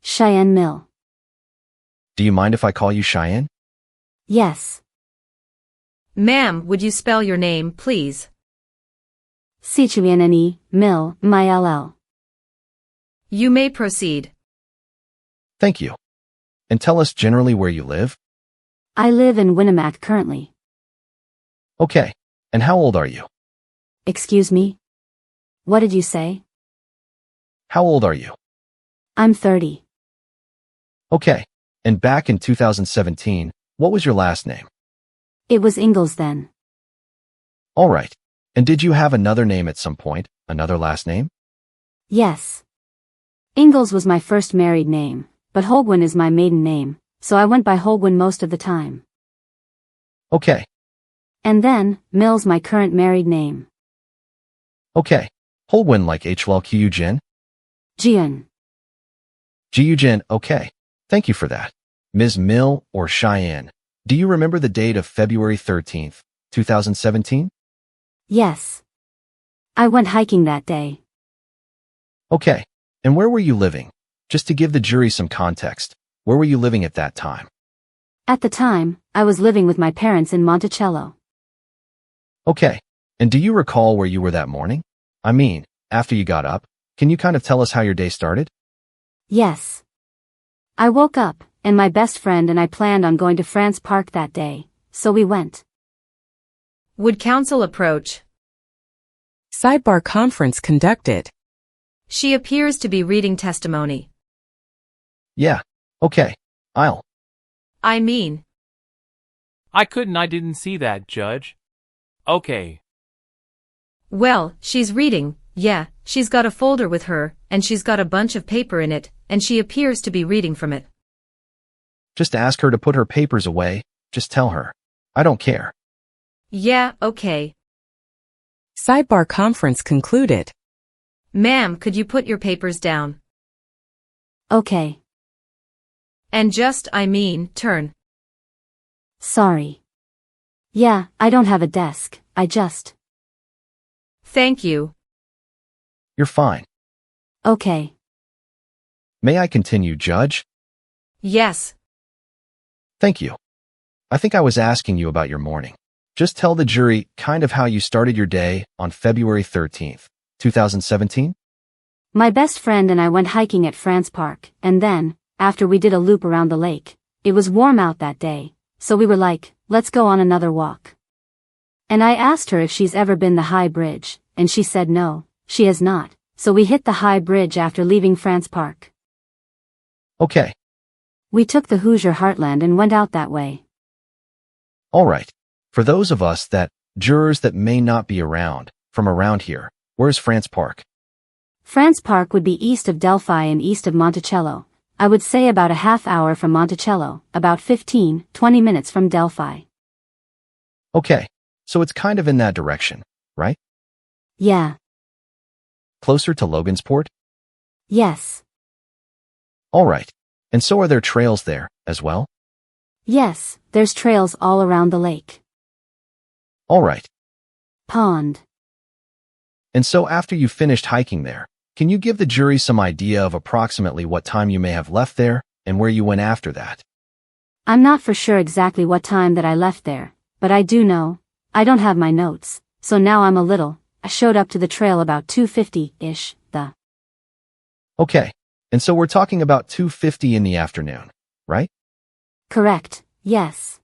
Cheyenne Mill. Do you mind if I call you Cheyenne? Yes. Ma'am, would you spell your name, please? Cheyenne Mill, MILL. You may proceed. Thank you. And tell us generally where you live? I live in Winnemac currently. Okay. And how old are you? Excuse me? What did you say? How old are you? I'm 30. Okay. And back in 2017, what was your last name? It was Ingalls then. All right. And did you have another name at some point, another last name? Yes. Ingalls was my first married name, but Holguin is my maiden name, so I went by Holguin most of the time. Okay. And then, Mill's my current married name. Okay. Holguin like HLQUJin? Jian. Jiujin, okay. Thank you for that. Ms. Mill or Cheyenne, do you remember the date of February 13th, 2017? Yes. I went hiking that day. Okay. And where were you living? Just to give the jury some context, where were you living at that time? At the time, I was living with my parents in Monticello. Okay. And do you recall where you were that morning? I mean, after you got up, can you kind of tell us how your day started? Yes. I woke up, and my best friend and I planned on going to France Park that day, so we went. Would counsel approach? Sidebar conference conducted. She appears to be reading testimony. Yeah. Okay. I mean. I didn't see that, Judge. Okay. Well, she's reading, yeah, she's got a folder with her, and she's got a bunch of paper in it, and she appears to be reading from it. Just ask her to put her papers away. Just tell her. I don't care. Yeah, okay. Sidebar conference concluded. Ma'am, could you put your papers down? Okay. And just, turn. Sorry. Yeah, I don't have a desk, I just. Thank you. You're fine. Okay. May I continue, Judge? Yes. Thank you. I think I was asking you about your morning. Just tell the jury kind of how you started your day on February 13th, 2017? My best friend and I went hiking at France Park, and then, after we did a loop around the lake, it was warm out that day, so we were like, let's go on another walk. And I asked her if she's ever been the High Bridge, and she said no, she has not, so we hit the High Bridge after leaving France Park. Okay. We took the Hoosier Heartland and went out that way. All right. For those of us jurors that may not be from around here, where's France Park? France Park would be east of Delphi and east of Monticello. I would say about a half hour from Monticello, about 15, 20 minutes from Delphi. Okay. So it's kind of in that direction, right? Yeah. Closer to Logansport? Yes. All right. And so are there trails there, as well? Yes, there's trails all around the lake. All right. Pond. And so after you finished hiking there, can you give the jury some idea of approximately what time you may have left there, and where you went after that? I'm not for sure exactly what time that I left there, but I do know, I don't have my notes, so now I showed up to the trail about 2:50-ish, Okay. And so we're talking about 2:50 in the afternoon, right? Correct, yes.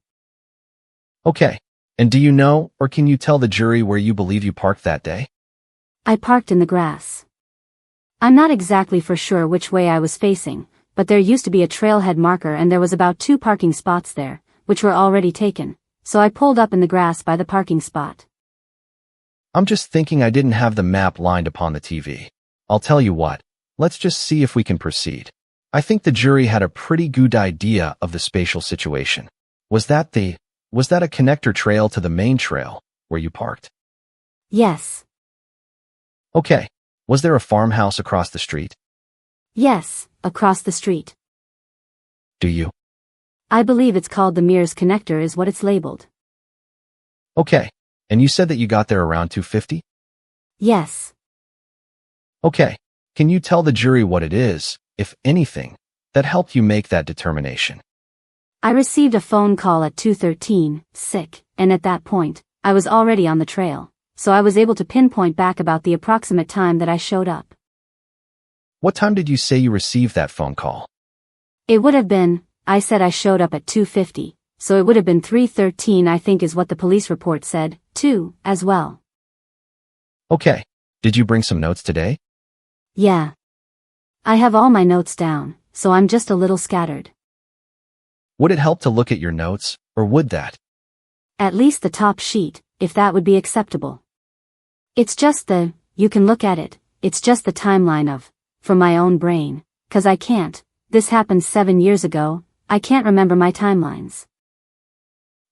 Okay. And do you know, or can you tell the jury where you believe you parked that day? I parked in the grass. I'm not exactly for sure which way I was facing, but there used to be a trailhead marker and there was about 2 parking spots there, which were already taken, so I pulled up in the grass by the parking spot. I'm just thinking I didn't have the map lined upon the TV. I'll tell you what, let's just see if we can proceed. I think the jury had a pretty good idea of the spatial situation. Was that a connector trail to the main trail, where you parked? Yes. Okay. Was there a farmhouse across the street? Yes, across the street. Do you? I believe it's called the Mears Connector is what it's labeled. Okay. And you said that you got there around 2:50? Yes. Okay. Can you tell the jury what it is, if anything, that helped you make that determination? I received a phone call at 2:13, sick, and at that point, I was already on the trail, so I was able to pinpoint back about the approximate time that I showed up. What time did you say you received that phone call? It would have been, I said I showed up at 2:50, so it would have been 3:13 I think is what the police report said, too, as well. Okay. Did you bring some notes today? Yeah. I have all my notes down, so I'm just a little scattered. Would it help to look at your notes, or would that? At least the top sheet, if that would be acceptable. It's just you can look at it, it's just the timeline from my own brain, 'cause I can't, this happened 7 years ago, I can't remember my timelines.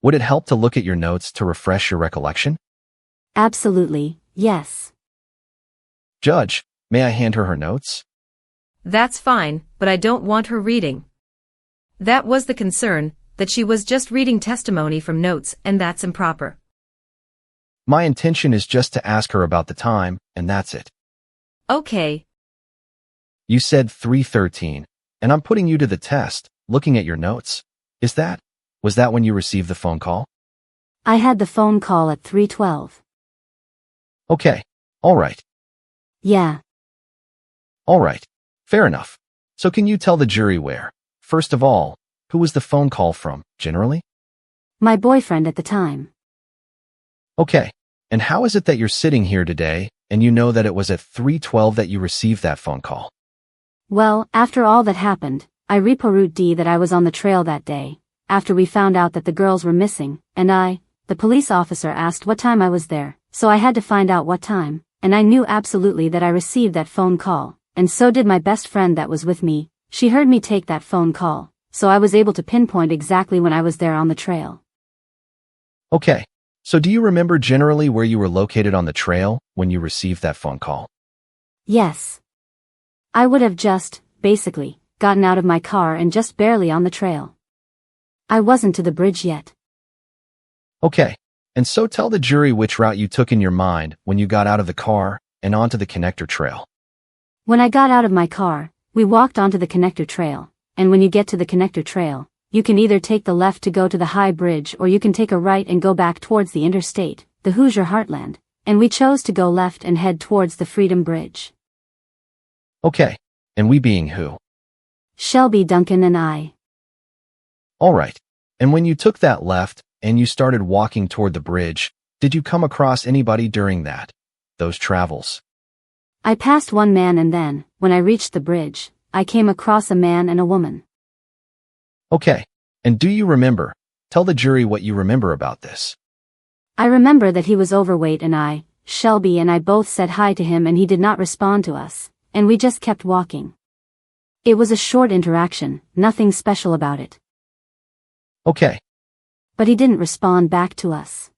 Would it help to look at your notes to refresh your recollection? Absolutely, yes. Judge, may I hand her her notes? That's fine, but I don't want her reading. That was the concern, that she was just reading testimony from notes, and that's improper. My intention is just to ask her about the time, and that's it. Okay. You said 3:13, and I'm putting you to the test, looking at your notes. Was that when you received the phone call? I had the phone call at 3:12. Okay. All right. Yeah. All right. Fair enough. So can you tell the jury where, first of all, who was the phone call from, generally? My boyfriend at the time. Okay. And how is it that you're sitting here today, and you know that it was at 3:12 that you received that phone call? Well, after all that happened, I reported that I was on the trail that day, after we found out that the girls were missing, and the police officer asked what time I was there, so I had to find out what time, and I knew absolutely that I received that phone call, and so did my best friend that was with me. She heard me take that phone call, so I was able to pinpoint exactly when I was there on the trail. Okay. So do you remember generally where you were located on the trail when you received that phone call? Yes. I would have just, basically, gotten out of my car and just barely on the trail. I wasn't to the bridge yet. Okay. And so tell the jury which route you took in your mind when you got out of the car and onto the connector trail. When I got out of my car, we walked onto the connector trail, and when you get to the connector trail, you can either take the left to go to the high bridge or you can take a right and go back towards the interstate, the Hoosier Heartland, and we chose to go left and head towards the Freedom Bridge. Okay. And we being who? Shelby, Duncan, and I. All right. And when you took that left and you started walking toward the bridge, did you come across anybody during those travels? I passed one man and then, when I reached the bridge, I came across a man and a woman. Okay. And do you remember? Tell the jury what you remember about this. I remember that he was overweight and Shelby and I both said hi to him and he did not respond to us, and we just kept walking. It was a short interaction, nothing special about it. Okay. But he didn't respond back to us.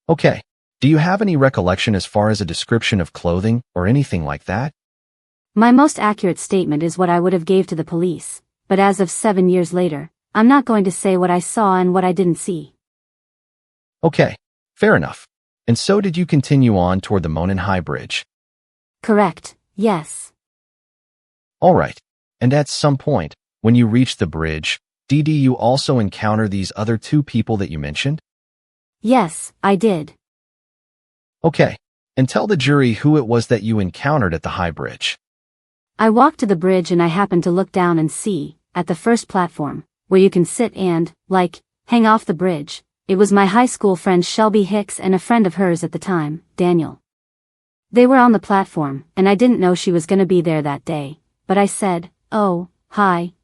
Okay. Do you have any recollection as far as a description of clothing or anything like that? My most accurate statement is what I would have gave to the police, but as of 7 years later, I'm not going to say what I saw and what I didn't see. Okay. Fair enough. And so did you continue on toward the Monon High Bridge? Correct, yes. All right. And at some point, when you reached the bridge, did you also encounter these other two people that you mentioned? Yes, I did. Okay. And tell the jury who it was that you encountered at the high bridge. I walked to the bridge and I happened to look down and see, at the first platform, where you can sit and, hang off the bridge, it was my high school friend Shelby Hicks and a friend of hers at the time, Daniel. They were on the platform, and I didn't know she was gonna be there that day, but I said, oh, hi,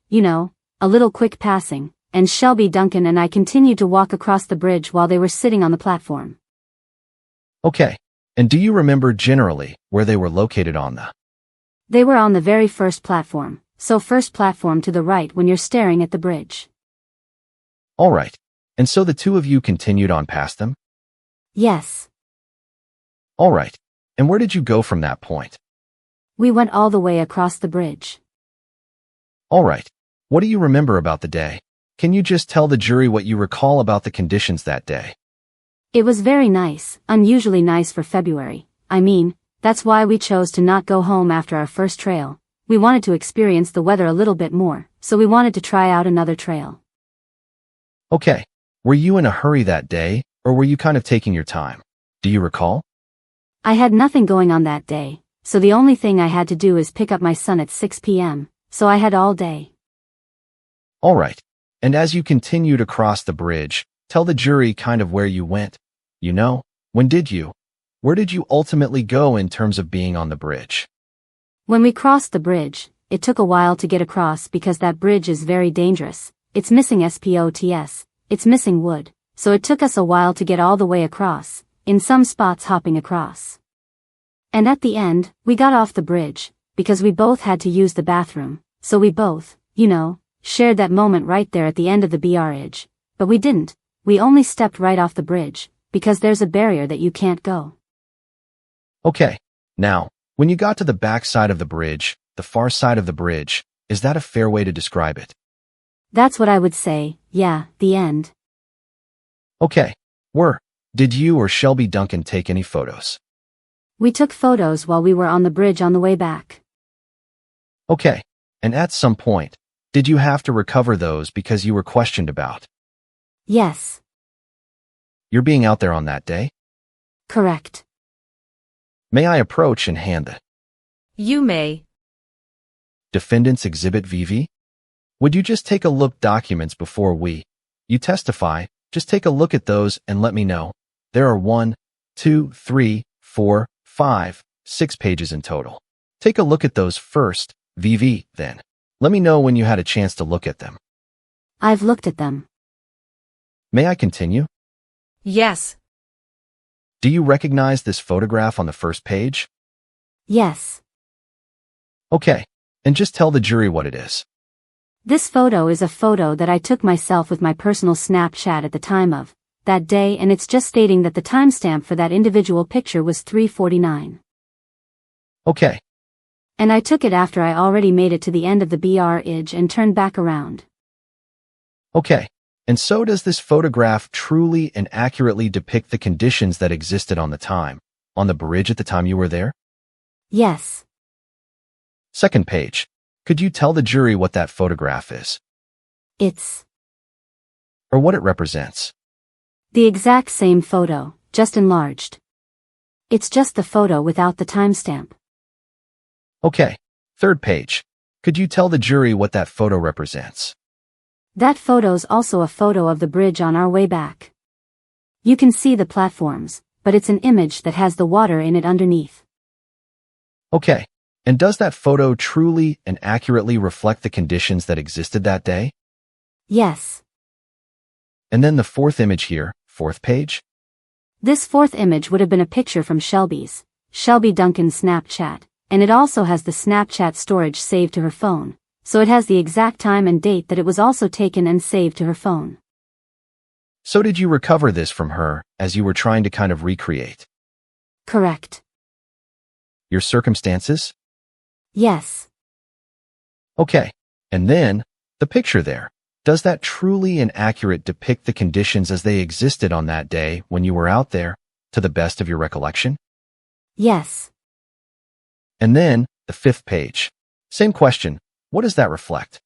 a little quick passing, and Shelby, Duncan and I continued to walk across the bridge while they were sitting on the platform. Okay. And do you remember generally where they were located on the? They were on the very first platform, so first platform to the right when you're staring at the bridge. All right. And so the two of you continued on past them? Yes. All right. And where did you go from that point? We went all the way across the bridge. All right. What do you remember about the day? Can you just tell the jury what you recall about the conditions that day? It was very nice, unusually nice for February. I mean, that's why we chose to not go home after our first trail. we wanted to experience the weather a little bit more, so we wanted to try out another trail. Okay. Were you in a hurry that day, or were you kind of taking your time? Do you recall? I had nothing going on that day, so the only thing I had to do is pick up my son at 6 p.m., so I had all day. All right. And as you continued across the bridge, tell the jury kind of where you went. You know, when did you? Where did you ultimately go in terms of being on the bridge? When we crossed the bridge, it took a while to get across because that bridge is very dangerous. It's missing spots, it's missing wood, so it took us a while to get all the way across, in some spots hopping across. And at the end, we got off the bridge, because we both had to use the bathroom, so we both, shared that moment right there at the end of the bridge. But we didn't, we only stepped right off the bridge, because there's a barrier that you can't go. Okay. Now, when you got to the back side of the bridge, the far side of the bridge, is that a fair way to describe it? That's what I would say, yeah, the end. Okay. Did you or Shelby Duncan take any photos? We took photos while we were on the bridge on the way back. Okay. And at some point, did you have to recover those because you were questioned about? Yes. You're being out there on that day? Correct. May I approach and hand the You may. Defendant's Exhibit VV? Would you just take a look documents before you testify? Just take a look at those and let me know. There are 1, 2, 3, 4, 5, 6 pages in total. Take a look at those first, VV, then. Let me know when you had a chance to look at them. I've looked at them. May I continue? Yes. Do you recognize this photograph on the first page? Yes. Okay. And just tell the jury what it is. This photo is a photo that I took myself with my personal Snapchat at the time of that day, and it's just stating that the timestamp for that individual picture was 3:49. Okay. And I took it after I already made it to the end of the bridge and turned back around. Okay. And so does this photograph truly and accurately depict the conditions that existed on the bridge at the time you were there? Yes. Second page. Could you tell the jury what that photograph is? It's Or what it represents? the exact same photo, just enlarged. It's just the photo without the timestamp. Okay. Third page. Could you tell the jury what that photo represents? That photo's also a photo of the bridge on our way back. You can see the platforms, but it's an image that has the water in it underneath. Okay. And does that photo truly and accurately reflect the conditions that existed that day? Yes. And then the fourth image here, fourth page? This fourth image would have been a picture from Shelby Duncan's Snapchat, and it also has the Snapchat storage saved to her phone, so it has the exact time and date that it was also taken and saved to her phone. So did you recover this from her as you were trying to kind of recreate Correct. your circumstances? Yes. Okay. And then, the picture there. Does that truly and accurate depict the conditions as they existed on that day when you were out there, to the best of your recollection? Yes. And then, the fifth page. Same question. What does that reflect?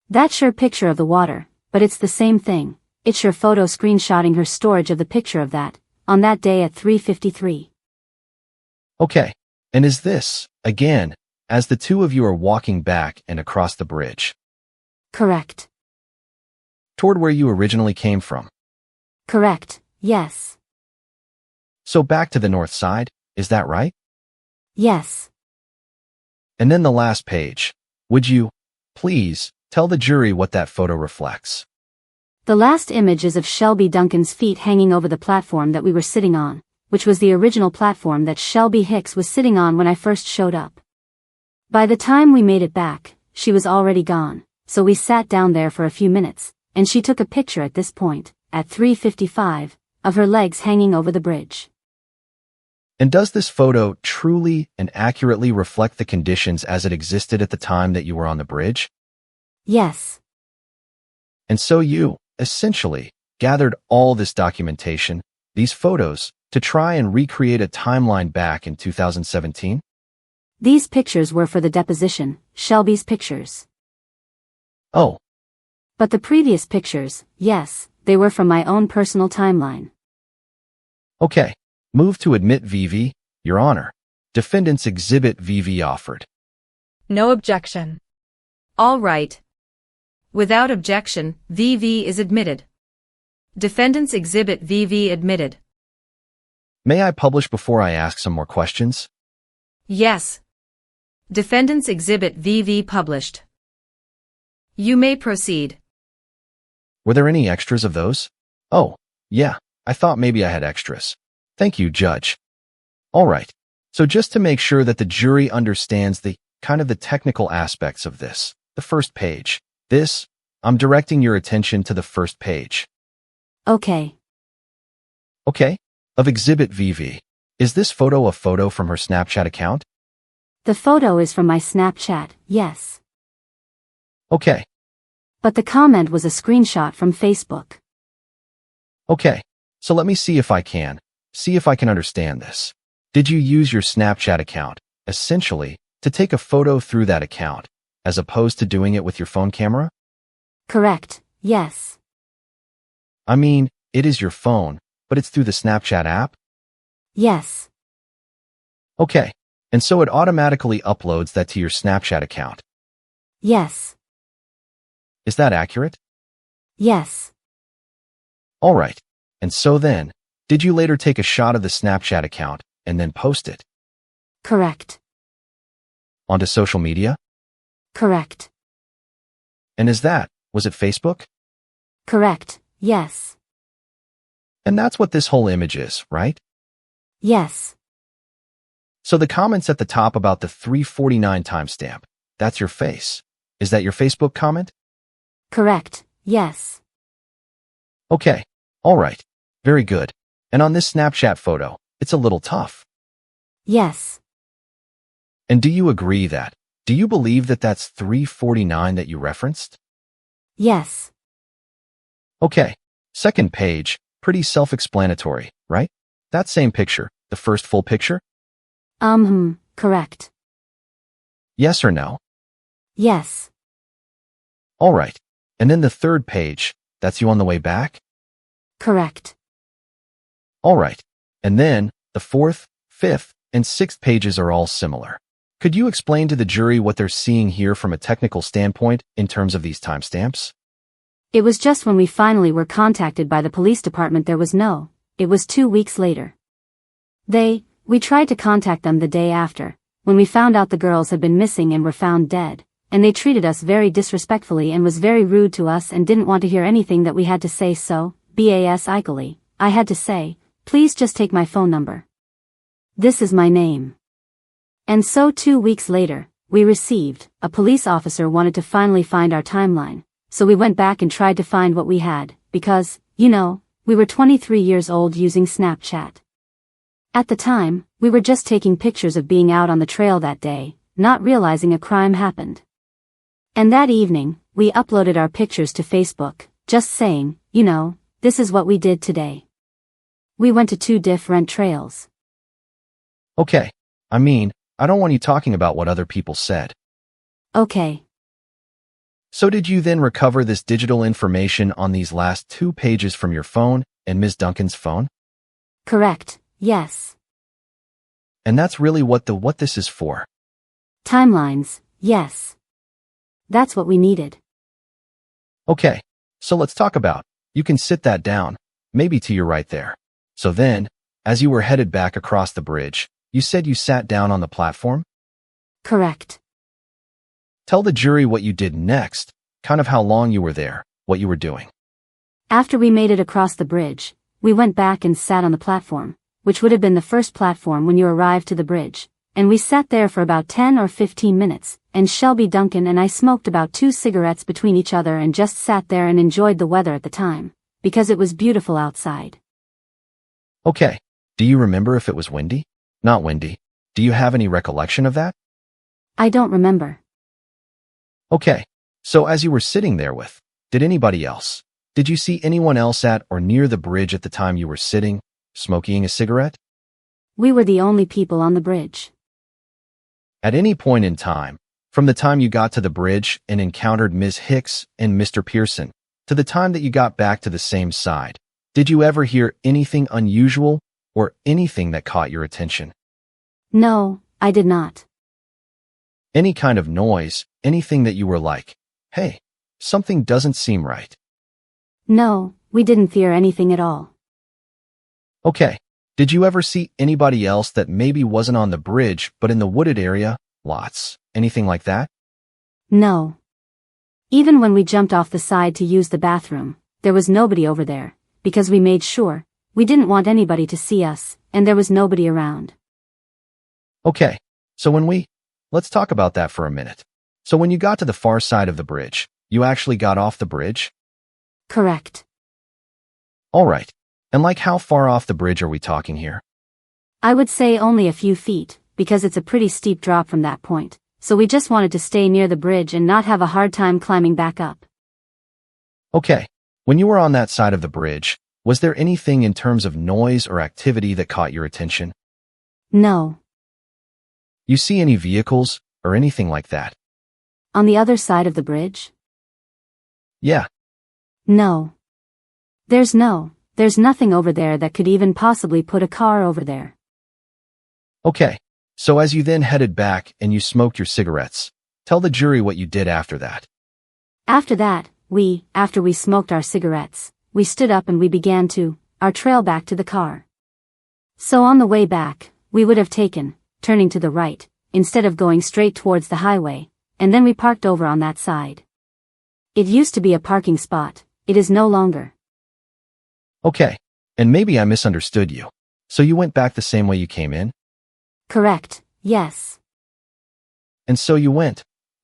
That's your picture of the water, but it's the same thing. It's your photo screenshotting her storage of the picture of that, on that day at 3:53. Okay. And is this, again, as the two of you are walking back and across the bridge, Correct. toward where you originally came from? Correct, yes. So back to the north side, is that right? Yes. And then the last page. Would you, please, tell the jury what that photo reflects? The last image is of Shelby Duncan's feet hanging over the platform that we were sitting on, which was the original platform that Shelby Hicks was sitting on when I first showed up. By the time we made it back, she was already gone, so we sat down there for a few minutes, and she took a picture at this point, at 3:55, of her legs hanging over the bridge. And does this photo truly and accurately reflect the conditions as it existed at the time that you were on the bridge? Yes. And so you, essentially, gathered all this documentation, these photos, to try and recreate a timeline back in 2017? These pictures were for the deposition, Shelby's pictures. Oh, But the previous pictures, yes, they were from my own personal timeline. okay. Move to admit VV, Your Honor. Defendant's Exhibit VV offered. No objection. All right. Without objection, VV is admitted. Defendant's Exhibit VV admitted. May I publish before I ask some more questions? Yes. Defendant's Exhibit VV published. You may proceed. Were there any extras of those? Oh, yeah, I thought maybe I had extras. Thank you, Judge. All right. So just to make sure that the jury understands the technical aspects of this, the first page. I'm directing your attention to the first page. Okay. Okay. Of Exhibit VV. Is this photo a photo from her Snapchat account? The photo is from my Snapchat, yes. Okay. But the comment was a screenshot from Facebook. Okay. So let me see if I can understand this. Did you use your Snapchat account, essentially, to take a photo through that account, as opposed to doing it with your phone camera? Correct, yes. I mean, it is your phone, but it's through the Snapchat app? Yes. Okay. And so it automatically uploads that to your Snapchat account. Yes. Is that accurate? Yes. All right. And so then, did you later take a shot of the Snapchat account and then post it? Correct. Onto social media? Correct. And was it Facebook? Correct, yes. And that's what this whole image is, right? Yes. So the comments at the top about the 349 timestamp, that's your face. Is that your Facebook comment? Correct, yes. Okay. All right. Very good. And on this Snapchat photo, it's a little tough. Yes. And do you believe that that's 349 that you referenced? Yes. Okay. Second page, pretty self-explanatory, right? That same picture, the first full picture? Correct. Yes or no? Yes. All right. And then the third page, that's you on the way back? Correct. All right. And then, the fourth, fifth, and sixth pages are all similar. Could you explain to the jury what they're seeing here from a technical standpoint in terms of these timestamps? It was just when we finally were contacted by the police department it was 2 weeks later. We tried to contact them the day after, when we found out the girls had been missing and were found dead, and they treated us very disrespectfully and was very rude to us and didn't want to hear anything that we had to say, so, basically, I had to say, please just take my phone number. This is my name. And so 2 weeks later, a police officer wanted to finally find our timeline, so we went back and tried to find what we had, because, we were 23 years old using Snapchat. At the time, we were just taking pictures of being out on the trail that day, not realizing a crime happened. And that evening, we uploaded our pictures to Facebook, just saying, this is what we did today. We went to 2 different trails. Okay. I mean, I don't want you talking about what other people said. Okay. So did you then recover this digital information on these last 2 pages from your phone and Ms. Duncan's phone? Correct, yes. And that's really what this is for. Timelines, yes. That's what we needed. Okay. So let's talk about, you can sit that down, maybe to your right there. So then, as you were headed back across the bridge, you said you sat down on the platform? Correct. Tell the jury what you did next, kind of how long you were there, what you were doing. After we made it across the bridge, we went back and sat on the platform, which would have been the first platform when you arrived to the bridge, and we sat there for about 10 or 15 minutes, and Shelby Duncan and I smoked about 2 cigarettes between each other and just sat there and enjoyed the weather at the time, because it was beautiful outside. Okay. Do you remember if it was windy? Not windy. Do you have any recollection of that? I don't remember. Okay. So as you were sitting there did anybody else? Did you see anyone else at or near the bridge at the time you were sitting, smoking a cigarette? We were the only people on the bridge. At any point in time, from the time you got to the bridge and encountered Ms. Hicks and Mr. Pearson, to the time that you got back to the same side, did you ever hear anything unusual or anything that caught your attention? No, I did not. Any kind of noise, anything that you were like, hey, something doesn't seem right. No, we didn't hear anything at all. Okay. Did you ever see anybody else that maybe wasn't on the bridge but in the wooded area, lots, anything like that? No. Even when we jumped off the side to use the bathroom, there was nobody over there, because we made sure we didn't want anybody to see us, and there was nobody around. Okay, so let's talk about that for a minute. So when you got to the far side of the bridge, you actually got off the bridge? Correct. All right. And like how far off the bridge are we talking here? I would say only a few feet, because it's a pretty steep drop from that point, so we just wanted to stay near the bridge and not have a hard time climbing back up. Okay. When you were on that side of the bridge, was there anything in terms of noise or activity that caught your attention? No. You see any vehicles or anything like that? On the other side of the bridge? Yeah. No. There's nothing over there that could even possibly put a car over there. Okay. So as you then headed back and you smoked your cigarettes, tell the jury what you did after that. After that, after we smoked our cigarettes, we stood up and we began our trail back to the car. So on the way back, we would have taken, turning to the right, instead of going straight towards the highway, and then we parked over on that side. It used to be a parking spot, it is no longer. Okay. And maybe I misunderstood you. So you went back the same way you came in? Correct, yes. And so you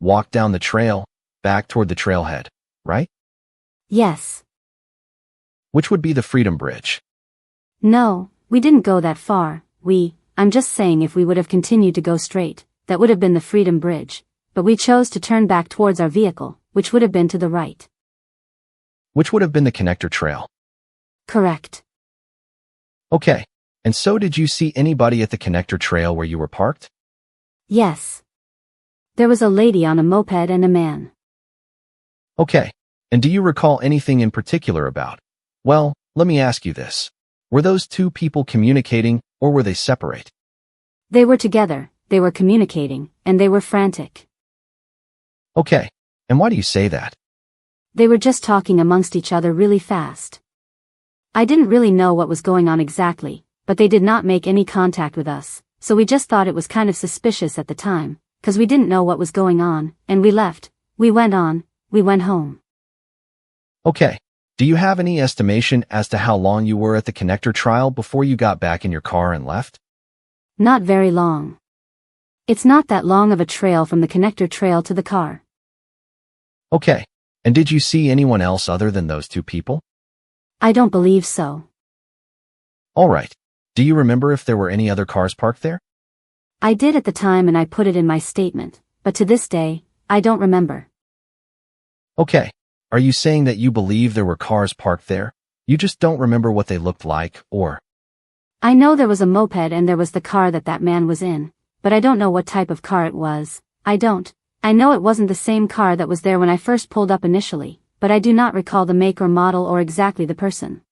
walked down the trail, back toward the trailhead, right? Yes. Which would be the Freedom Bridge. No, we didn't go that far, I'm just saying if we would have continued to go straight, that would have been the Freedom Bridge, but we chose to turn back towards our vehicle, which would have been to the right. Which would have been the Connector Trail. Correct. Okay. And so did you see anybody at the Connector Trail where you were parked? Yes. There was a lady on a moped and a man. Okay. And do you recall anything in particular about? Well, let me ask you this. Were those two people communicating, or were they separate? They were together, they were communicating, and they were frantic. Okay. And why do you say that? They were just talking amongst each other really fast. I didn't really know what was going on exactly, but they did not make any contact with us, so we just thought it was kind of suspicious at the time, 'cause we didn't know what was going on, and we left. We went home. Okay. Do you have any estimation as to how long you were at the Connector Trail before you got back in your car and left? Not very long. It's not that long of a trail from the Connector Trail to the car. Okay. And did you see anyone else other than those two people? I don't believe so. All right. Do you remember if there were any other cars parked there? I did at the time and I put it in my statement, but to this day, I don't remember. Okay. Are you saying that you believe there were cars parked there? You just don't remember what they looked like, or? I know there was a moped and there was the car that man was in, but I don't know what type of car it was. I know it wasn't the same car that was there when I first pulled up initially, but I do not recall the make or model or exactly the person.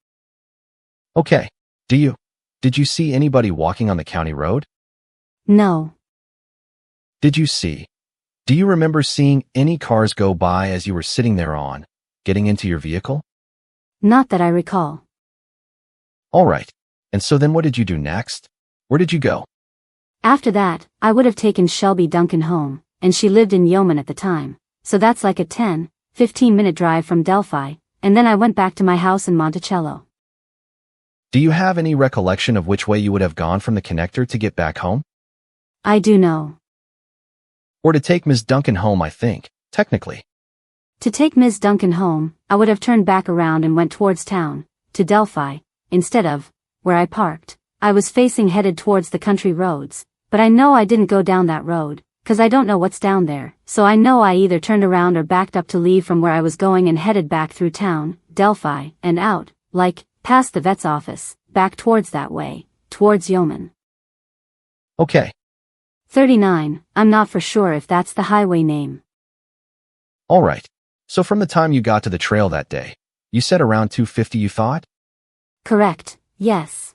Okay. Did you see anybody walking on the county road? No. Do you remember seeing any cars go by as you were sitting there getting into your vehicle? Not that I recall. All right. And so then what did you do next? Where did you go? After that, I would have taken Shelby Duncan home, and she lived in Yeoman at the time, so that's like a 10-15 minute drive from Delphi, and then I went back to my house in Monticello. Do you have any recollection of which way you would have gone from the connector to get back home? I do know. Or to take Ms. Duncan home, I think, technically. To take Ms. Duncan home, I would have turned back around and went towards town, to Delphi, instead of where I parked. I was headed towards the country roads, but I know I didn't go down that road, 'cause I don't know what's down there, so I know I either turned around or backed up to leave from where I was going and headed back through town, Delphi, and out, past the vet's office, back towards that way, towards Yeoman. Okay. 39, I'm not for sure if that's the highway name. All right. So from the time you got to the trail that day, you said around 2:50 you thought? Correct, yes.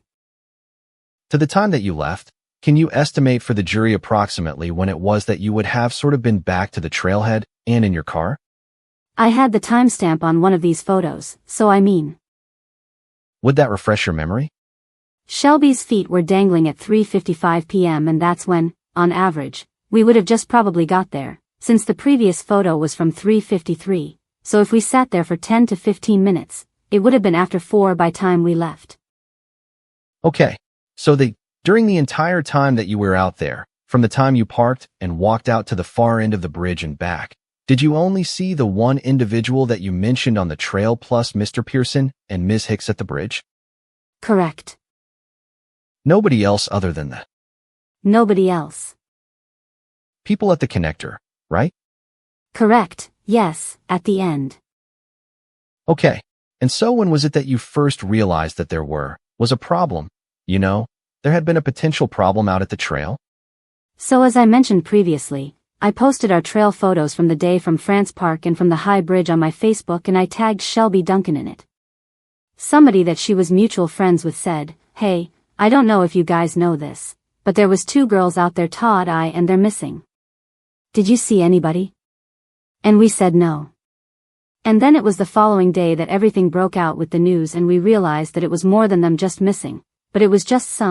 To the time that you left, can you estimate for the jury approximately when it was that you would have sort of been back to the trailhead and in your car? I had the timestamp on one of these photos, so I mean. Would that refresh your memory? Shelby's feet were dangling at 3:55 p.m. and that's when, on average, we would have just probably got there, since the previous photo was from 3:53, so if we sat there for 10 to 15 minutes, it would have been after 4 by time we left. Okay, so during the entire time that you were out there, from the time you parked and walked out to the far end of the bridge and back, did you only see the one individual that you mentioned on the trail plus Mr. Pearson and Ms. Hicks at the bridge? Correct. Nobody else other than the Nobody else. people at the connector, right? Correct, yes, at the end. Okay, and so when was it that you first realized that there was a problem? There had been a potential problem out at the trail? So as I mentioned previously, I posted our trail photos from the day from France Park and from the high bridge on my Facebook and I tagged Shelby Duncan in it. Somebody that she was mutual friends with said, "Hey, I don't know if you guys know this, but there was 2 girls out there Todd and they're missing. Did you see anybody?" And we said no. And then it was the following day that everything broke out with the news and we realized that it was more than them just missing, but it was just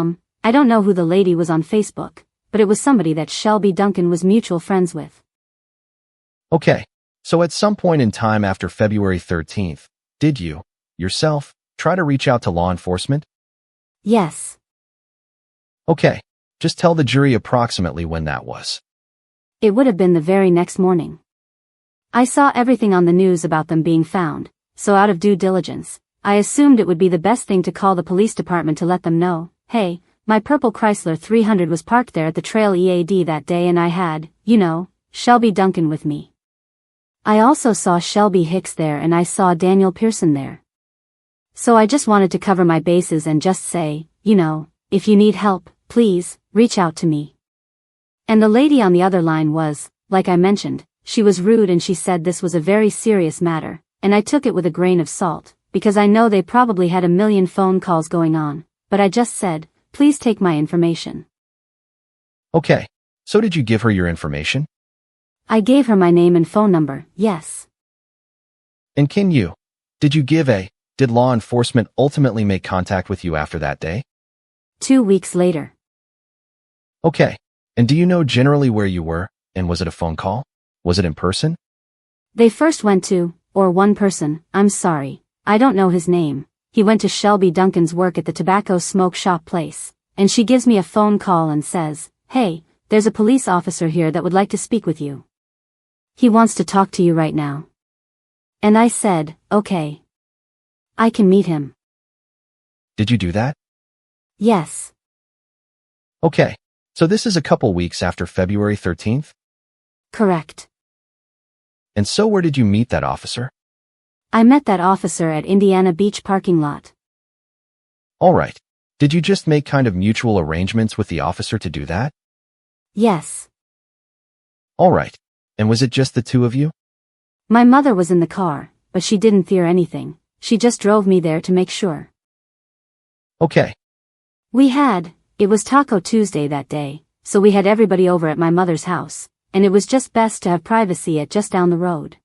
I don't know who the lady was on Facebook, but it was somebody that Shelby Duncan was mutual friends with. Okay, so at some point in time after February 13th, did you, yourself, try to reach out to law enforcement? Yes. Okay, just tell the jury approximately when that was. It would have been the very next morning. I saw everything on the news about them being found, so out of due diligence, I assumed it would be the best thing to call the police department to let them know, "Hey, my purple Chrysler 300 was parked there at the trail EAD that day and I had, Shelby Duncan with me. I also saw Shelby Hicks there and I saw Daniel Pearson there. So I just wanted to cover my bases and just say, if you need help, please, reach out to me." And the lady on the other line was, like I mentioned, she was rude and she said this was a very serious matter, and I took it with a grain of salt, because I know they probably had a million phone calls going on, but I just said, "Please take my information." Okay, so did you give her your information? I gave her my name and phone number, yes. And did law enforcement ultimately make contact with you after that day? 2 weeks later. Okay, and do you know generally where you were, and was it a phone call? Was it in person? They first went to, or one person, I'm sorry, I don't know his name. He went to Shelby Duncan's work at the tobacco smoke shop place, and she gives me a phone call and says, "Hey, there's a police officer here that would like to speak with you. He wants to talk to you right now." And I said, "Okay. I can meet him." Did you do that? Yes. Okay, so this is a couple weeks after February 13th? Correct. And so where did you meet that officer? I met that officer at Indiana Beach parking lot. All right. Did you just make kind of mutual arrangements with the officer to do that? Yes. All right. And was it just the 2 of you? My mother was in the car, but she didn't fear anything. She just drove me there to make sure. Okay. It was Taco Tuesday that day, so we had everybody over at my mother's house, and it was just best to have privacy at just down the road.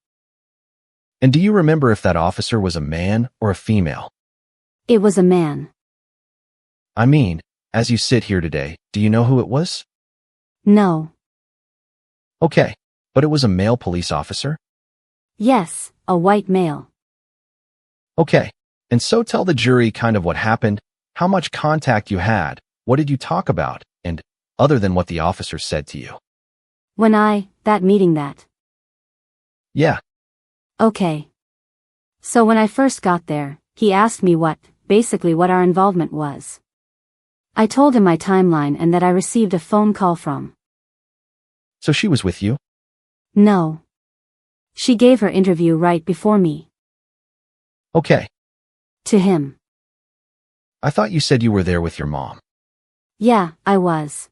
And do you remember if that officer was a man or a female? It was a man. I mean, as you sit here today, do you know who it was? No. Okay, but it was a male police officer? Yes, a white male. Okay, and so tell the jury kind of what happened, how much contact you had, what did you talk about, and other than what the officer said to you. That meeting that. Yeah. Okay. So when I first got there, he asked me what our involvement was. I told him my timeline and that I received a phone call from. So she was with you? No. She gave her interview right before me. Okay. To him. I thought you said you were there with your mom. Yeah, I was.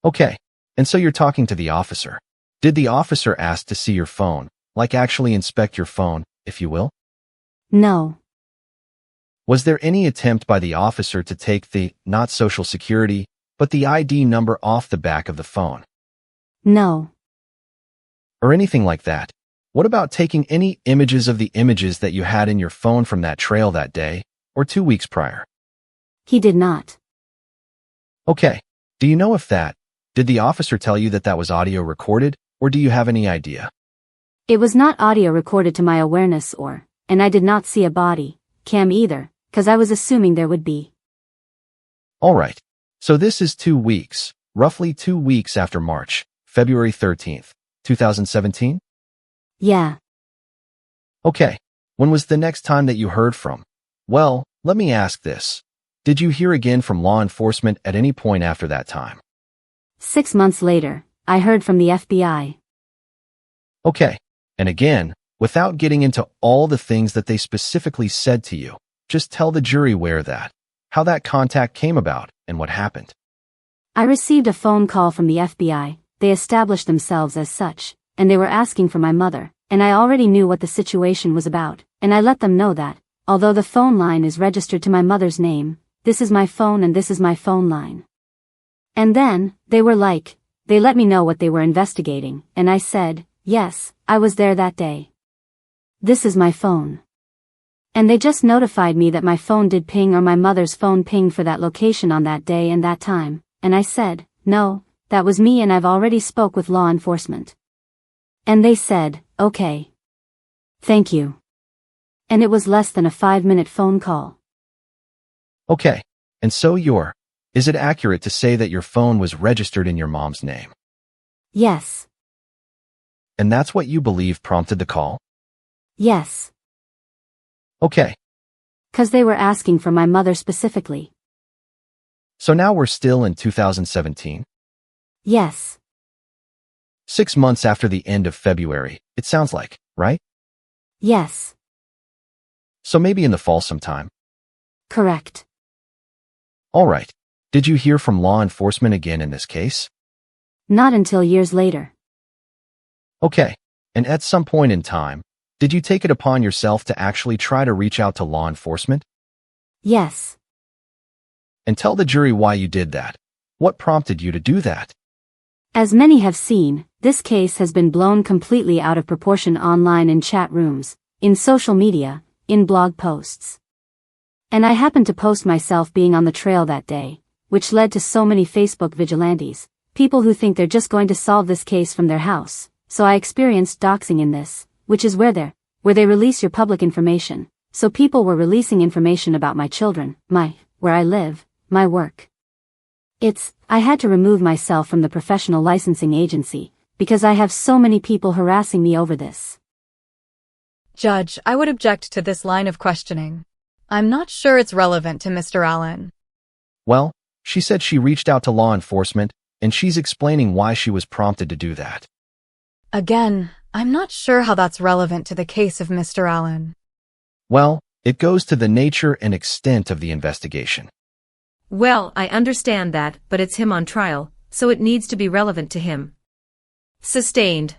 Okay, and so you're talking to the officer. Did the officer ask to see your phone, like actually inspect your phone, if you will? No. Was there any attempt by the officer to take the, not social security, but the ID number off the back of the phone? No. Or anything like that? What about taking any images of the images that you had in your phone from that trail that day, or 2 weeks prior? He did not. Okay, do you know if did the officer tell you that that was audio recorded, or do you have any idea? It was not audio recorded to my awareness and I did not see a body cam either, 'cause I was assuming there would be. Alright, so this is 2 weeks, roughly 2 weeks after March, February 13th, 2017? Yeah. Okay, when was the next time that you heard from? Well, let me ask this. Did you hear again from law enforcement at any point after that time? 6 months later, I heard from the FBI. Okay, and again, without getting into all the things that they specifically said to you, just tell the jury how that contact came about, and what happened. I received a phone call from the FBI. They established themselves as such, and they were asking for my mother, and I already knew what the situation was about, and I let them know that, although the phone line is registered to my mother's name, this is my phone and this is my phone line. And then, they let me know what they were investigating, and I said, yes, I was there that day. This is my phone. And they just notified me that my phone did ping or my mother's phone pinged for that location on that day and that time, and I said, no, that was me and I've already spoke with law enforcement. And they said, okay. Thank you. And it was less than a 5-minute phone call. Okay, and so is it accurate to say that your phone was registered in your mom's name? Yes. And that's what you believe prompted the call? Yes. Okay. 'Cause they were asking for my mother specifically. So now we're still in 2017? Yes. 6 months after the end of February, it sounds like, right? Yes. So maybe in the fall sometime? Correct. Alright. Did you hear from law enforcement again in this case? Not until years later. Okay. And at some point in time, did you take it upon yourself to actually try to reach out to law enforcement? Yes. And tell the jury why you did that. What prompted you to do that? As many have seen, this case has been blown completely out of proportion online in chat rooms, in social media, in blog posts. And I happened to post myself being on the trail that day, which led to so many Facebook vigilantes, people who think they're just going to solve this case from their house. So I experienced doxing in this, which is where they release your public information. So people were releasing information about my children, where I live, my work. I had to remove myself from the professional licensing agency, because I have so many people harassing me over this. Judge, I would object to this line of questioning. I'm not sure it's relevant to Mr. Allen. Well, she said she reached out to law enforcement, and she's explaining why she was prompted to do that. Again, I'm not sure how that's relevant to the case of Mr. Allen. Well, it goes to the nature and extent of the investigation. Well, I understand that, but it's him on trial, so it needs to be relevant to him. Sustained.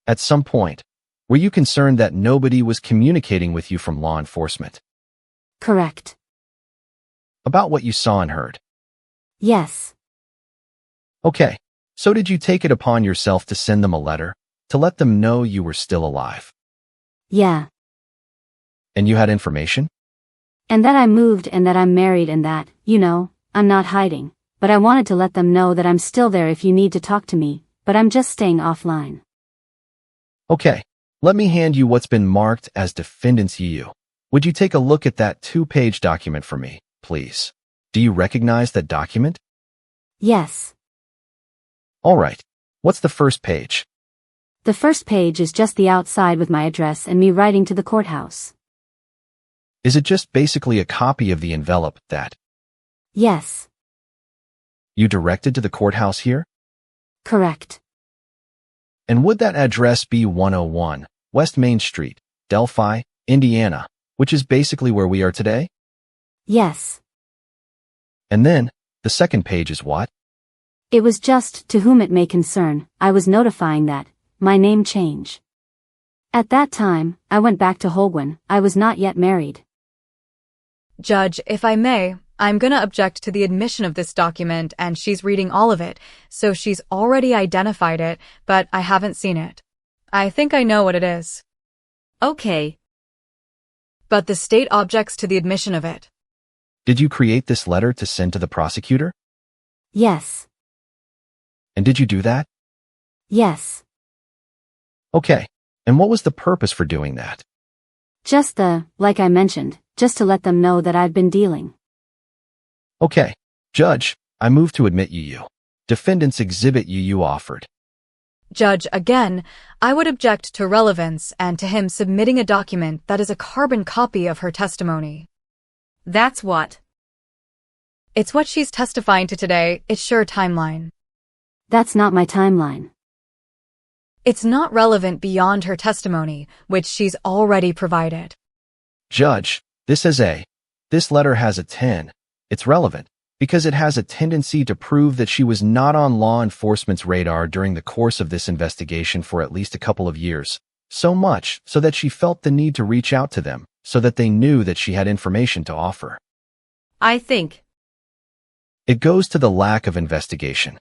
At some point, were you concerned that nobody was communicating with you from law enforcement? Correct. About what you saw and heard? Yes. Okay, so did you take it upon yourself to send them a letter, to let them know you were still alive? Yeah. And you had information? And that I moved and that I'm married and that, I'm not hiding, but I wanted to let them know that I'm still there if you need to talk to me, but I'm just staying offline. Okay, let me hand you what's been marked as Defendant's EU. Would you take a look at that 2-page document for me, please? Do you recognize that document? Yes. Alright, what's the first page? The first page is just the outside with my address and me writing to the courthouse. Is it just basically a copy of the envelope that Yes. you directed to the courthouse here? Correct. And would that address be 101 West Main Street, Delphi, Indiana, which is basically where we are today? Yes. And then, the second page is what? It was just, to whom it may concern, I was notifying that, my name change. At that time, I went back to Holguin, I was not yet married. Judge, if I may, I'm gonna object to the admission of this document, and she's reading all of it, so she's already identified it, but I haven't seen it. I think I know what it is. Okay. But the state objects to the admission of it. Did you create this letter to send to the prosecutor? Yes. And did you do that? Yes. Okay. And what was the purpose for doing that? Just like I mentioned, just to let them know that I've been dealing. Okay. Judge, I move to admit you. Defendant's exhibit you offered. Judge, again, I would object to relevance and to him submitting a document that is a carbon copy of her testimony. That's what. It's what she's testifying to today, it's sure timeline. That's not my timeline. It's not relevant beyond her testimony, which she's already provided. Judge, this letter has a 10. It's relevant because it has a tendency to prove that she was not on law enforcement's radar during the course of this investigation for at least a couple of years. So much so that she felt the need to reach out to them so that they knew that she had information to offer. I think. It goes to the lack of investigation.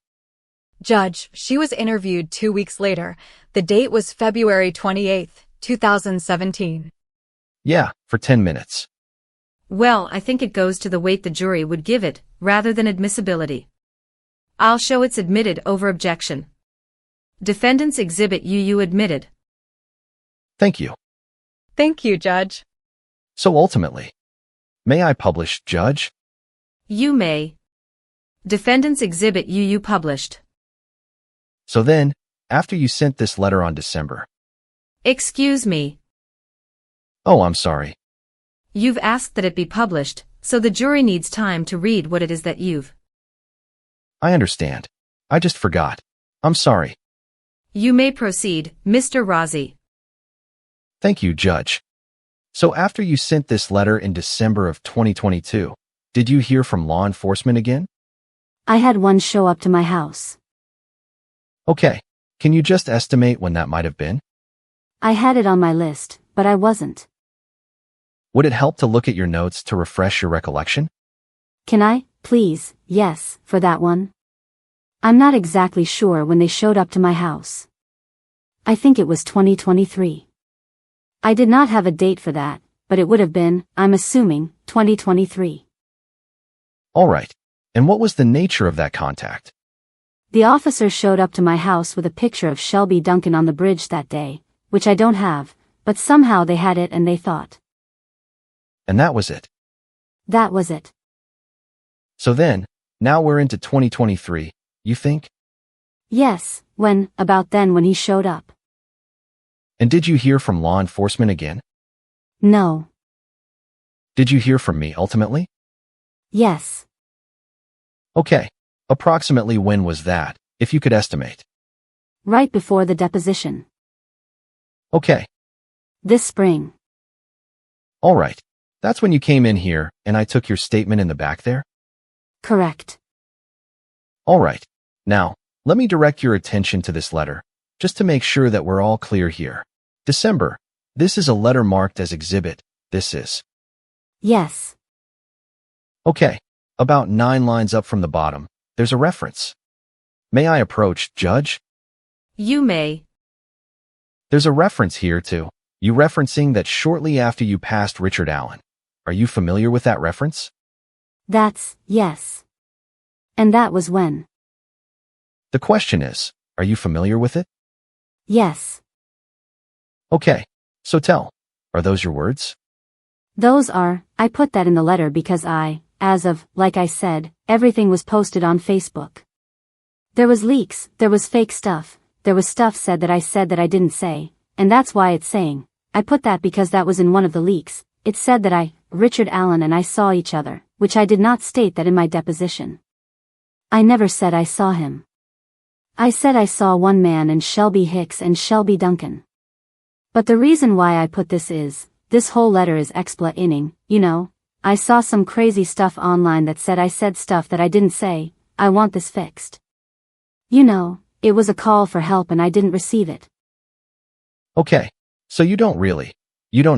Judge, she was interviewed 2 weeks later. The date was February 28th, 2017. Yeah, for 10 minutes. Well, I think it goes to the weight the jury would give it, rather than admissibility. I'll show it's admitted over objection. Defendant's exhibit you admitted. Thank you. Thank you, Judge. So ultimately, may I publish, Judge? You may. Defendant's exhibit you published. So then, after you sent this letter on December. Excuse me. Oh, I'm sorry. You've asked that it be published, so the jury needs time to read what it is that you've. I understand. I just forgot. I'm sorry. You may proceed, Mr. Rozzi. Thank you, Judge. So after you sent this letter in December of 2022, did you hear from law enforcement again? I had one show up to my house. Okay. Can you just estimate when that might have been? I had it on my list, but I wasn't. Would it help to look at your notes to refresh your recollection? Can I, please, yes, for that one? I'm not exactly sure when they showed up to my house. I think it was 2023. I did not have a date for that, but it would have been, I'm assuming, 2023. All right. And what was the nature of that contact? The officer showed up to my house with a picture of Shelby Duncan on the bridge that day, which I don't have, but somehow they had it and they thought. And that was it. That was it. So then, now we're into 2023, you think? Yes, about then when he showed up. And did you hear from law enforcement again? No. Did you hear from me ultimately? Yes. Okay. Approximately when was that, if you could estimate? Right before the deposition. Okay. This spring. All right. That's when you came in here, and I took your statement in the back there? Correct. All right. Now, let me direct your attention to this letter, just to make sure that we're all clear here. December. This is a letter marked as exhibit. This is. Yes. Okay. About 9 lines up from the bottom, there's a reference. May I approach, Judge? You may. There's a reference here to you referencing that shortly after you passed Richard Allen. Are you familiar with that reference? That's, yes. And that was when? The question is, are you familiar with it? Yes. Okay. So tell, are those your words? Those are, I put that in the letter because like I said, everything was posted on Facebook. There was leaks, there was fake stuff, there was stuff said that I didn't say, and that's why it's saying, I put that because that was in one of the leaks. It said that Richard Allen and I saw each other, which I did not state that in my deposition. I never said I saw him. I said I saw one man and Shelby Hicks and Shelby Duncan. But the reason why I put this whole letter is explaining, I saw some crazy stuff online that said I said stuff that I didn't say. I want this fixed. You know, it was a call for help and I didn't receive it. Okay, so you don't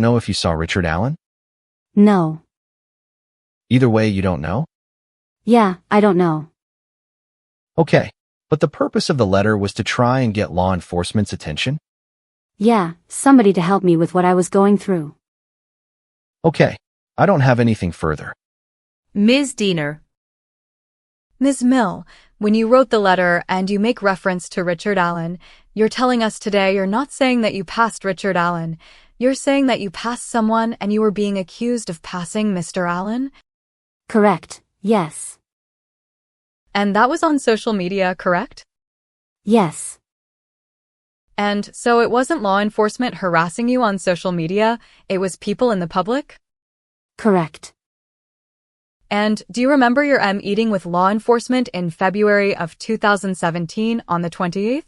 know if you saw Richard Allen? No. Either way, you don't know? Yeah, I don't know. Okay, but the purpose of the letter was to try and get law enforcement's attention? Yeah, somebody to help me with what I was going through. Okay, I don't have anything further. Ms. Diener. Ms. Mill, when you wrote the letter and you make reference to Richard Allen, you're telling us today you're not saying that you passed Richard Allen. You're saying that you passed someone and you were being accused of passing Mr. Allen? Correct, yes. And that was on social media, correct? Yes. And so it wasn't law enforcement harassing you on social media, it was people in the public? Correct. And do you remember your meeting with law enforcement in February of 2017 on the 28th?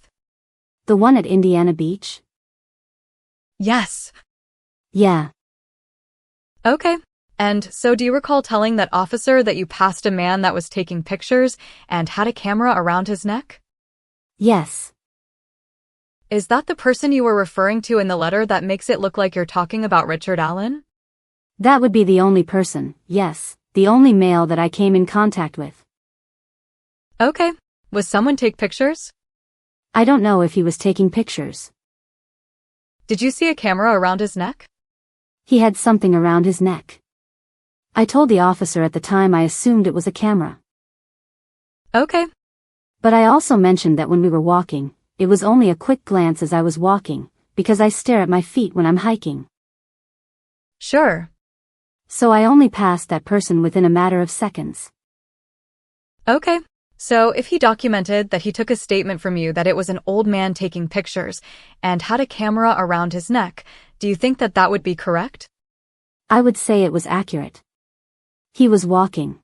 The one at Indiana Beach? Yes. Yeah. Okay. And so do you recall telling that officer that you passed a man that was taking pictures and had a camera around his neck? Yes. Is that the person you were referring to in the letter that makes it look like you're talking about Richard Allen? That would be the only person, yes, the only male that I came in contact with. Okay. Was someone take pictures? I don't know if he was taking pictures. Did you see a camera around his neck? He had something around his neck. I told the officer at the time I assumed it was a camera. Okay. But I also mentioned that when we were walking, it was only a quick glance as I was walking, because I stare at my feet when I'm hiking. Sure. So I only passed that person within a matter of seconds. Okay. So if he documented that he took a statement from you that it was an old man taking pictures and had a camera around his neck, do you think that that would be correct? I would say it was accurate. He was walking.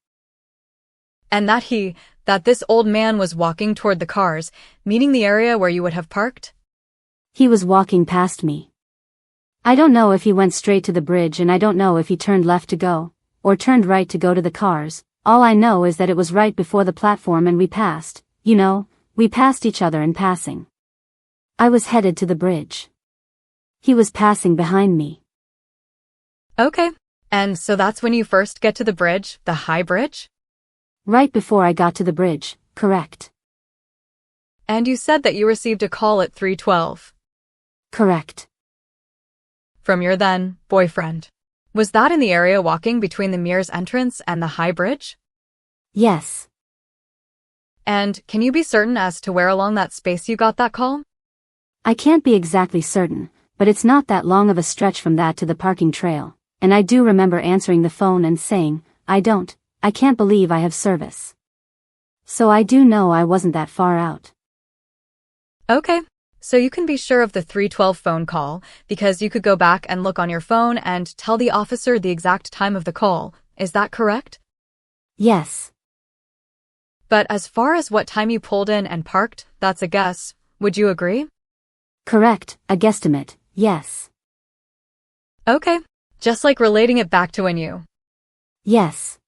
And that this old man was walking toward the cars, meaning the area where you would have parked? He was walking past me. I don't know if he went straight to the bridge and I don't know if he turned left to go, or turned right to go to the cars. All I know is that it was right before the platform and we passed, we passed each other in passing. I was headed to the bridge. He was passing behind me. Okay. And so that's when you first get to the bridge, the high bridge? Right before I got to the bridge, correct. And you said that you received a call at 3:12. Correct. From your then boyfriend. Was that in the area walking between the Mears entrance and the high bridge? Yes. And can you be certain as to where along that space you got that call? I can't be exactly certain, but it's not that long of a stretch from that to the parking trail, and I do remember answering the phone and saying, I can't believe I have service. So I do know I wasn't that far out. Okay. So you can be sure of the 3:12 phone call because you could go back and look on your phone and tell the officer the exact time of the call. Is that correct? Yes. But as far as what time you pulled in and parked, that's a guess. Would you agree? Correct, a guesstimate, yes. Okay. Just like relating it back to when you Yes.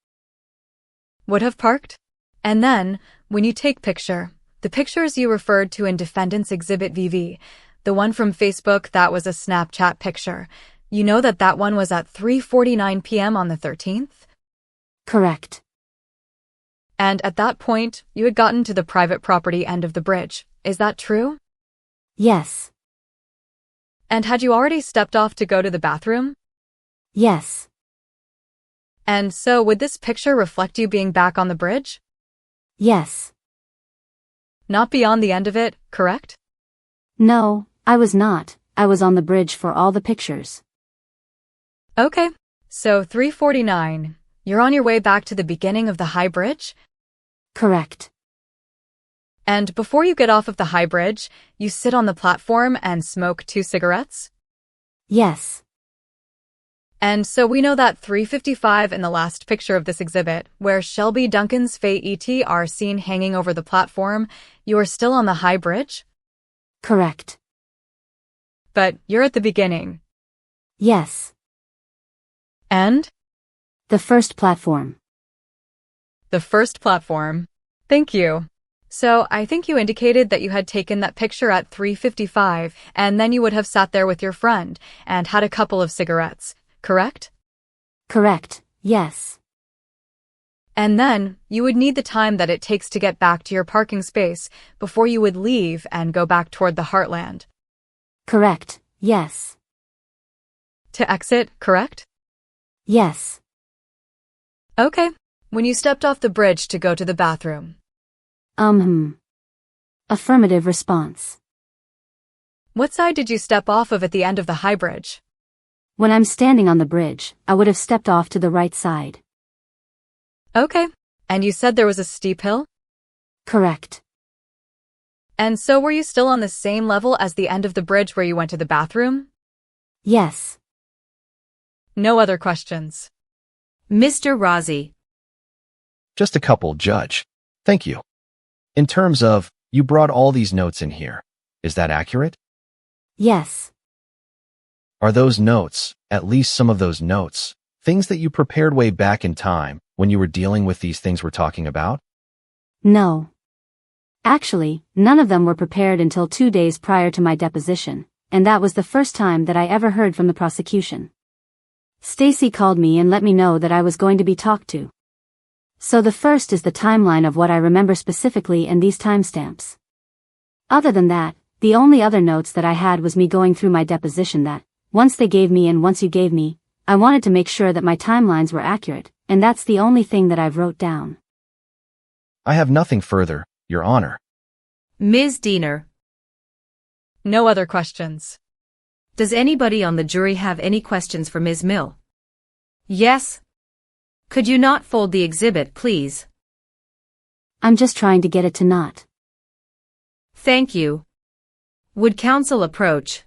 would have parked? And then, when you take the pictures you referred to in Defendant's Exhibit VV, the one from Facebook that was a Snapchat picture, you know that one was at 3:49 p.m. on the 13th? Correct. And at that point, you had gotten to the private property end of the bridge. Is that true? Yes. And had you already stepped off to go to the bathroom? Yes. And so would this picture reflect you being back on the bridge? Yes. Not beyond the end of it, correct? No, I was not. I was on the bridge for all the pictures. Okay. So 3:49. You're on your way back to the beginning of the high bridge? Correct. And before you get off of the high bridge, you sit on the platform and smoke 2 cigarettes? Yes. And so we know that 3:55 in the last picture of this exhibit, where Shelby Duncan's Faye E.T. are seen hanging over the platform, you are still on the high bridge? Correct. But you're at the beginning. Yes. And? The first platform. The first platform. Thank you. So I think you indicated that you had taken that picture at 3:55, and then you would have sat there with your friend and had a couple of cigarettes, correct? Correct, yes. And then you would need the time that it takes to get back to your parking space before you would leave and go back toward the Heartland. Correct, yes. To exit, correct? Yes. Okay. When you stepped off the bridge to go to the bathroom. Affirmative response. What side did you step off of at the end of the high bridge? When I'm standing on the bridge, I would have stepped off to the right side. Okay. And you said there was a steep hill? Correct. And so were you still on the same level as the end of the bridge where you went to the bathroom? Yes. No other questions. Mr. Rossi. Just a couple, Judge. Thank you. In terms of, you brought all these notes in here. Is that accurate? Yes. Are those notes, at least some of those notes, things that you prepared way back in time when you were dealing with these things we're talking about? No. Actually, none of them were prepared until 2 days prior to my deposition, and that was the first time that I ever heard from the prosecution. Stacy called me and let me know that I was going to be talked to. So the first is the timeline of what I remember specifically and these timestamps. Other than that, the only other notes that I had was me going through my deposition that, once they gave me and once you gave me, I wanted to make sure that my timelines were accurate, and that's the only thing that I've wrote down. I have nothing further, Your Honor. Ms. Diener. No other questions. Does anybody on the jury have any questions for Ms. Mill? Yes? Could you not fold the exhibit, please? I'm just trying to get it to not. Thank you. Would counsel approach?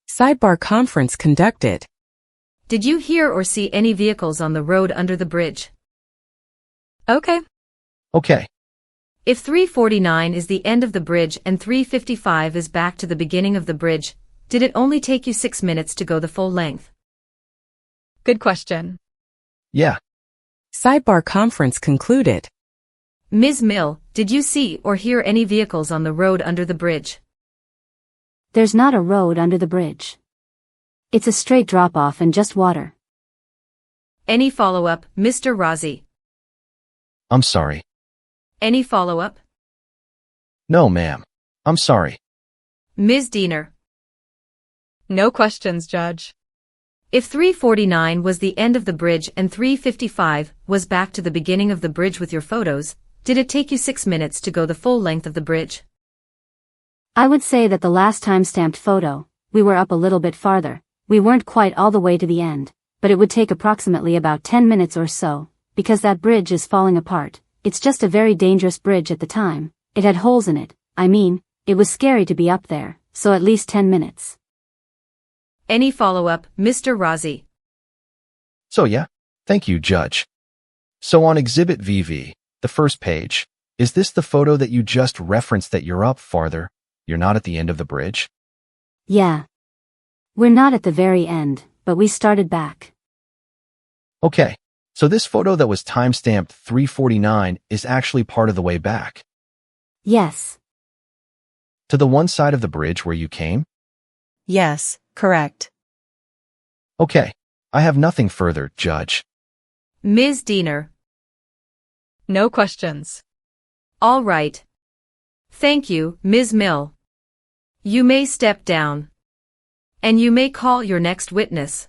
Sidebar conference conducted. Did you hear or see any vehicles on the road under the bridge? Okay. Okay. If 349 is the end of the bridge and 355 is back to the beginning of the bridge, did it only take you 6 minutes to go the full length? Good question. Yeah. Sidebar conference concluded. Ms. Mill, did you see or hear any vehicles on the road under the bridge? There's not a road under the bridge. It's a straight drop-off and just water. Any follow-up, Mr. Rossi? I'm sorry. Any follow-up? No, ma'am. I'm sorry. Ms. Diener. No questions, Judge. If 349 was the end of the bridge and 355 was back to the beginning of the bridge with your photos, did it take you 6 minutes to go the full length of the bridge? I would say that the last time-stamped photo, we were up a little bit farther. We weren't quite all the way to the end, but it would take approximately about 10 minutes or so, because that bridge is falling apart. It's just a very dangerous bridge at the time. It had holes in it. I mean, it was scary to be up there, so at least 10 minutes. Any follow-up, Mr. Rossi? So yeah, thank you, Judge. So on Exhibit VV, the first page, is this the photo that you just referenced that you're up farther? You're not at the end of the bridge? Yeah. We're not at the very end, but we started back. Okay, so this photo that was timestamped 349 is actually part of the way back. Yes. To the one side of the bridge where you came? Yes, correct. Okay, I have nothing further, Judge. Ms. Diener. No questions. All right. Thank you, Ms. Mill. You may step down. And you may call your next witness.